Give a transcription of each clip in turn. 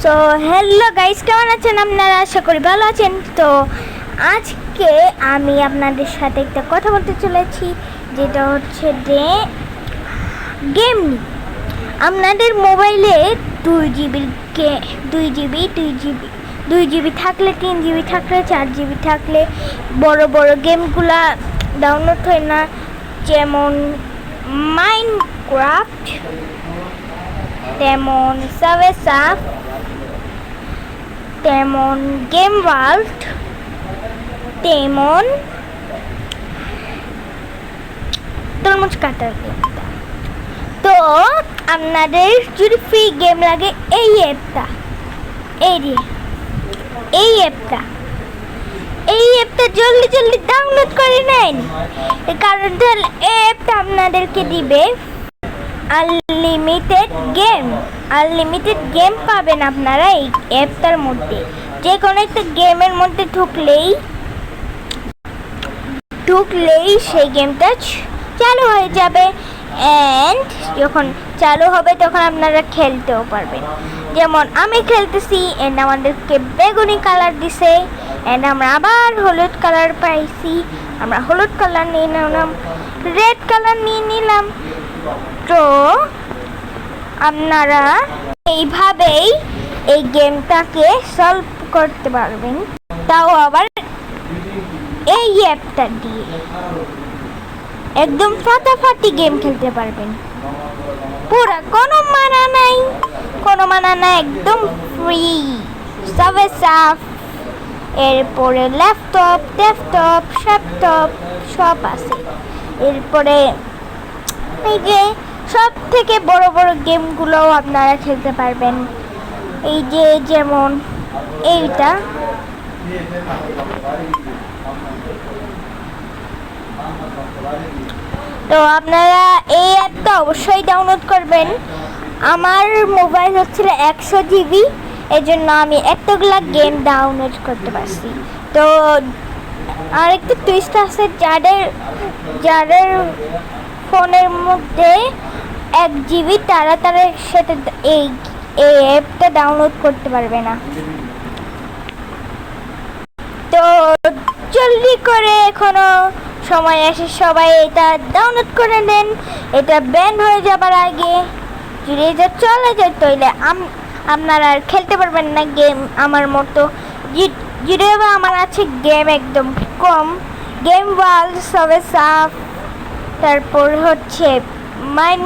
So hello guys, কেমন আছেন আপনারা? আশা করি ভালো আছেন। তো আজকে আমি আপনাদের সাথে একটা কথা বলতে চলেছি, যেটা হচ্ছে যে গেম। আপনাদের মোবাইলে 2 জিবি থাকলে, 3 জিবি থাকলে, 4 জিবি থাকলে বড় বড় গেমগুলা ডাউনলোড হয় না, যেমন মাইনক্রাফট, তেমন সাবওয়ে সার্ফ, তেমন গেম ওয়ার্ল্ড, তেমন তরমুজ কাটার গেমটা। তো আপনাদের যদি ফ্রি গেম লাগে, এই অ্যাপটা জলদি জলদি ডাউনলোড করে নেন। কারণ এই অ্যাপটা আপনাদেরকে দিবে আনলিমিটেড গেম পাবেন আপনারা এই অ্যাপটার মধ্যে। যে কোনো একটা গেমের মধ্যে ঢুকলেই সেই গেমটা চালু হয়ে যাবে, অ্যান্ড যখন চালু হবে তখন আপনারা খেলতেও পারবেন। যেমন আমি খেলতেছি, অ্যান্ড আমাদেরকে বেগুনি কালার দিছে, অ্যান্ড আমরা আবার হলুদ কালার পাইছি। আমরা হলুদ কালার নিয়ে নিলাম, রেড কালার নিয়ে নিলাম। তো আপনারা এইভাবেই এই গেমটাকে সলভ করতে পারবেন, তাও আবার এই অ্যাপটা দিয়ে একদম ফাটাফাটি গেম খেলতে পারবেন। পুরা কোনো মানা নাই, একদম ফ্রি। সাবওয়ে সার্ফ, এরপরে ল্যাপটপ, ডেস্কটপ, সব আছে। এরপরে এই যে সব থেকে বড় বড় গেমগুলোও আপনারা খেলতে পারবেন। এই যে যেমন এইটা, তো আপনারা এই অ্যাপটা অবশ্যই ডাউনলোড করবেন। আমার মোবাইল হচ্ছিল 100 GB, এই জন্য আমি এতগুলা গেম ডাউনলোড করতে পারছি। তো আরেকটা টুইস্ট আছে, যাদের ফোনের মধ্যে 1 GB, তারা সেটা এই অ্যাপটা ডাউনলোড করতে পারবে না। তো জলদি করে, এখনো সময় আছে, সবাই এটা ডাউনলোড করে নেন। এটা ব্যান হয়ে যাবার আগে, যদি এটা চলে যায় তাহলে আপনারা আর খেলতে পারবেন না গেম আমার মতো। যদিও বা আমার আছে গেম একদম কম, গেম ওয়ার্ল্ড, সাবওয়ে সার্ফ, তারপর হচ্ছে মাইন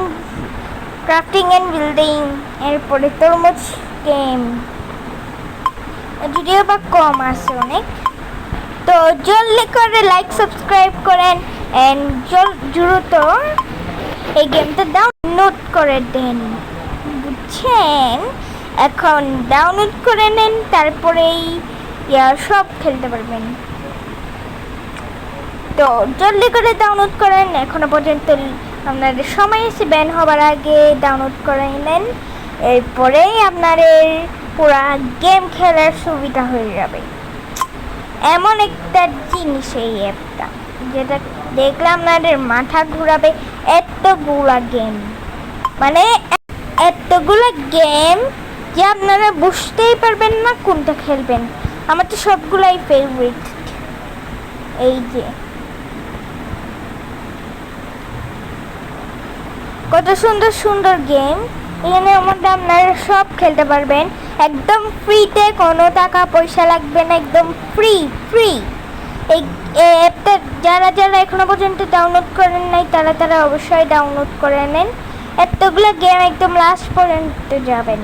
ক্রাফটিং অ্যান্ড বিল্ডিং, এরপরে তরমুজ গেম, যদিও বা কম আছে অনেক। তো জলদি করে লাইক সাবস্ক্রাইব করেন, অ্যান্ড দ্রুত এই গেমটা ডাউনলোড করে দেন, বুঝছেন? এখন ডাউনলোড করে নেন, তারপরেই সব খেলতে পারবেন। তো জলদি করে ডাউনলোড করেন, এখনো পর্যন্ত আপনাদের সময় এসে ব্যান হবার আগে ডাউনলোড করে নেন। এরপরেই আপনাদের পুরা গেম খেলার সুবিধা হয়ে যাবে। এমন একটা জিনিস এই অ্যাপটা, যেটা দেখলে আপনাদের মাথা ঘুরাবে। এতগুলা গেম যে আপনারা বুঝতেই পারবেন না কোনটা খেলবেন। আমার তো সবগুলাই ফেভারিট। এই যে কত সুন্দর সুন্দর গেম, এখানের মধ্যে আপনারা সব খেলতে পারবেন একদম ফ্রিতে, কোনো টাকা পয়সা লাগবে না, একদম ফ্রি। এই অ্যাপটা যারা এখনো পর্যন্ত ডাউনলোড করেন নাই, তারা অবশ্যই ডাউনলোড করে নেন। এতগুলো গেম একদম লাস্ট পর্যন্ত যাবেন।